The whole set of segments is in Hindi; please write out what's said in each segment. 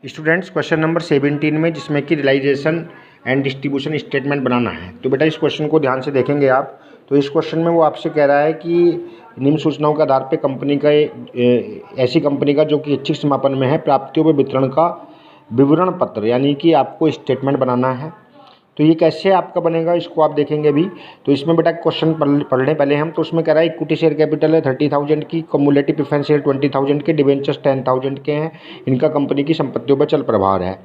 स्टूडेंट्स क्वेश्चन नंबर 17 में जिसमें कि रियलाइजेशन एंड डिस्ट्रीब्यूशन स्टेटमेंट बनाना है। तो बेटा इस क्वेश्चन को ध्यान से देखेंगे आप। तो इस क्वेश्चन में वो आपसे कह रहा है कि निम्न सूचनाओं के आधार पे कंपनी का ऐसी कंपनी का जो कि ऐच्छिक समापन में है प्राप्तियों व वितरण का विवरण पत्र यानी कि आपको स्टेटमेंट बनाना है। तो ये कैसे आपका बनेगा इसको आप देखेंगे अभी। तो इसमें बेटा क्वेश्चन पढ़ने पहले हम। तो उसमें कह रहा है इक्विटी शेयर कैपिटल है 30,000 की, कम्युलेटिव प्रेफरेंस शेयर 20,000 के, डिवेंचर्स 10,000 के हैं। इनका कंपनी की संपत्तियों पर चल प्रभाव है।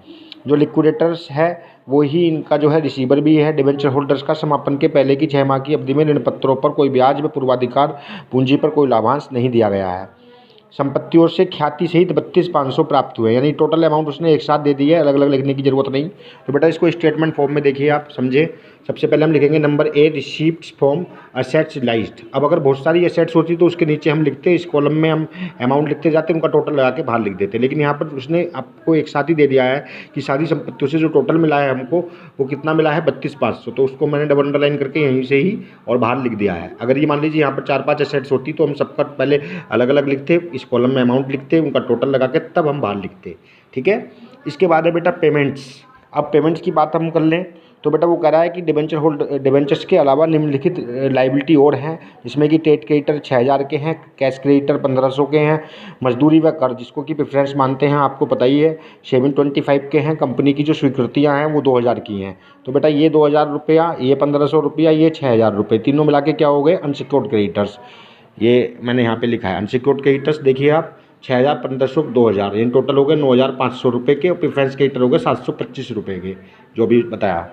जो लिक्विडेटर्स है वो ही इनका जो है रिसीवर भी है। डिवेंचर होल्डर्स का समापन के पहले की 6 माह की अवधि में ऋण पत्रों पर कोई ब्याज व पूर्वाधिकार पूंजी पर कोई लाभांश नहीं दिया गया है। संपत्तियों से ख्याति सहित 32,500 प्राप्त हुए, यानी टोटल अमाउंट उसने एक साथ दे दी है, अलग अलग लिखने की जरूरत नहीं। तो बेटा इसको स्टेटमेंट फॉर्म में देखिए आप समझे। सबसे पहले हम लिखेंगे number a receipts from assets realized. अब अगर बहुत सारी असेट्स होती तो उसके नीचे हम लिखते, इस कॉलम में हम अमाउंट लिखते जाते, उनका टोटल लगा के बाहर लिख देते। लेकिन यहाँ पर उसने आपको एक साथ ही दे दिया है कि सारी संपत्तियों से जो टोटल मिला है हमको वो कितना मिला है 32,500। तो उसको मैंने डबल अंडरलाइन करके यहीं से ही और बाहर लिख दिया है। अगर ये मान लीजिए यहाँ पर 4-5 असेट्स होती तो हम सबका पहले अलग अलग लिखते, इस कॉलम में अमाउंट लिखते, उनका टोटल लगा के तब हम बाहर लिखते। ठीक है। इसके बाद है बेटा पेमेंट्स। अब पेमेंट्स की बात हम कर लें तो बेटा वो कह रहा है कि डिबेंचर्स के अलावा निम्नलिखित लाइबिलिटी और हैं, जिसमें कि ट्रेड क्रेडिटर 6,000 के हैं, कैश क्रेडिटर 1,500 के हैं, मजदूरी व कर जिसको कि प्रेफरेंस मानते हैं आपको पता ही है 725 के हैं, कंपनी की जो स्वीकृतियाँ हैं वो 2,000 की हैं। तो बेटा ये 2,000 रुपया, ये 1,500 रुपया, ये 6,000 रुपये, तीनों मिला के क्या हो गए अनसिक्योर्ड क्रेडिटर्स। ये मैंने यहाँ पे लिखा है अनसिक्योर्ड क्रेडिटर्स। देखिए आप 6,000, 1,500, 2,000 इन टोटल हो गए 9,500 रुपये के, और प्रेफरेंस क्रेडिटर हो गए 725 रुपये के, जो भी बताया।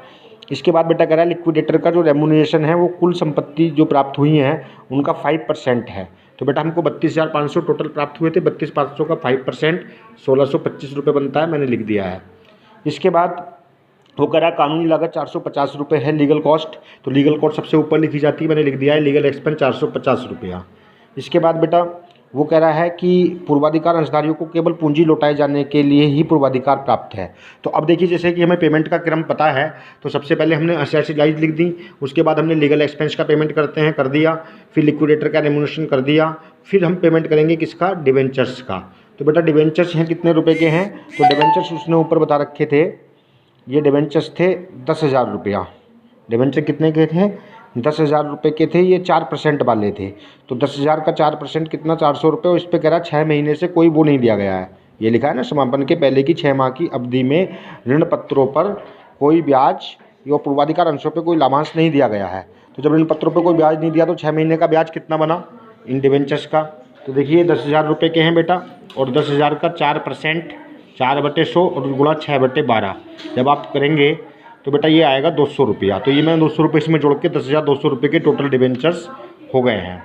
इसके बाद बेटा कह रहा है लिक्विडेटर का जो रेम्यूनरेशन है वो कुल संपत्ति जो प्राप्त हुई हैं उनका 5% है। तो बेटा हमको 32,500 टोटल प्राप्त हुए थे, 32,500 का 5% 1,625 रुपये बनता है, मैंने लिख दिया है। इसके बाद वो कह रहा है कानूनी लागत 450 रुपये है, लीगल कॉस्ट। तो लीगल कॉस्ट सबसे ऊपर लिखी जाती है, मैंने लिख दिया है लीगल एक्सपेंस 450 रुपया। इसके बाद बेटा वो कह रहा है कि पूर्वाधिकार अंशधारियों को केवल पूंजी लौटाए जाने के लिए ही पूर्वाधिकार प्राप्त है। तो अब देखिए जैसे कि हमें पेमेंट का क्रम पता है, तो सबसे पहले हमने असेट्स रियलाइज्ड लिख दी, उसके बाद हमने लीगल एक्सपेंस का पेमेंट करते हैं कर दिया, फिर लिक्विडेटर का रेम्यूनरेशन कर दिया, फिर हम पेमेंट करेंगे किसका डिवेंचर्स का। तो बेटा डिवेंचर्स हैं कितने रुपये के हैं, तो डिवेंचर्स उसने ऊपर बता रखे थे, ये डिवेंचर्स थे 10,000 रुपया। डिवेंचर कितने के थे 10,000 रुपये के थे, ये 4% वाले थे। तो 10,000 का 4% कितना 400 रुपये, और इस पर कह रहा है 6 महीने से कोई वो नहीं दिया गया है। ये लिखा है ना समापन के पहले की 6 माह की अवधि में ऋण पत्रों पर कोई ब्याज या पूर्वाधिकार अंशों पर कोई लाभांश नहीं दिया गया है। तो जब ऋण पत्रों पर कोई ब्याज नहीं दिया तो 6 महीने का ब्याज कितना बना इन डिवेंचर्स का। तो देखिए 10,000 रुपये के हैं बेटा, और 10,000 का 4% 4/100 और गुणा 6/12 जब आप करेंगे तो बेटा ये आएगा 200 रुपया। तो ये मैंने 200 रुपये इसमें जोड़ के 10,200 रुपये के टोटल डिवेंचर्स हो गए हैं।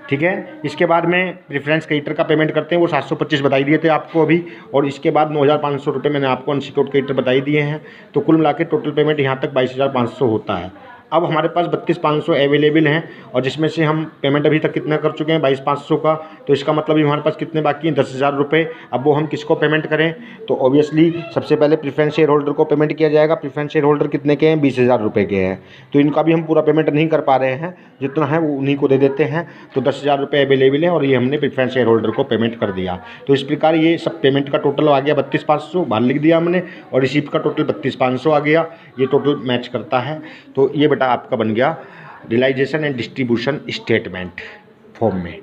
ठीक है। इसके बाद में प्रेफरेंस क्रेडिटर का पेमेंट करते हैं, वो 725 बताई दिए थे आपको अभी, और इसके बाद 9,500 रुपये मैंने आपको अनसिक्योर्ड क्रेडिटर बताई दिए हैं। तो कुल मिला के टोटल पेमेंट यहाँ तक 22,500 होता है। अब हमारे पास 32,500 अवेलेबल हैं, और जिसमें से हम पेमेंट अभी तक कितना कर चुके हैं 22,500 का। तो इसका मतलब हमारे पास कितने बाकी हैं 10,000 रुपये। अब वो हम किसको पेमेंट करें, तो ऑब्वियसली सबसे पहले प्रेफरेंस शेयर होल्डर को पेमेंट किया जाएगा। प्रेफरेंस शेयर होल्डर कितने के हैं 20,000 रुपये के हैं। तो इनका भी हम पूरा पेमेंट नहीं कर पा रहे हैं, जितना है वो उन्हीं को दे देते हैं। तो 10,000 रुपये अवेलेबल है, और ये हमने प्रेफरेंस शेयर होल्डर को पेमेंट कर दिया। तो इस प्रकार ये सब पेमेंट का टोटल आ गया 32,500, बाहर लिख दिया हमने, और रिसीप्ट का टोटल 32,500 आ गया। ये टोटल मैच करता है। तो ये बेटा आपका बन गया realization and distribution statement form में।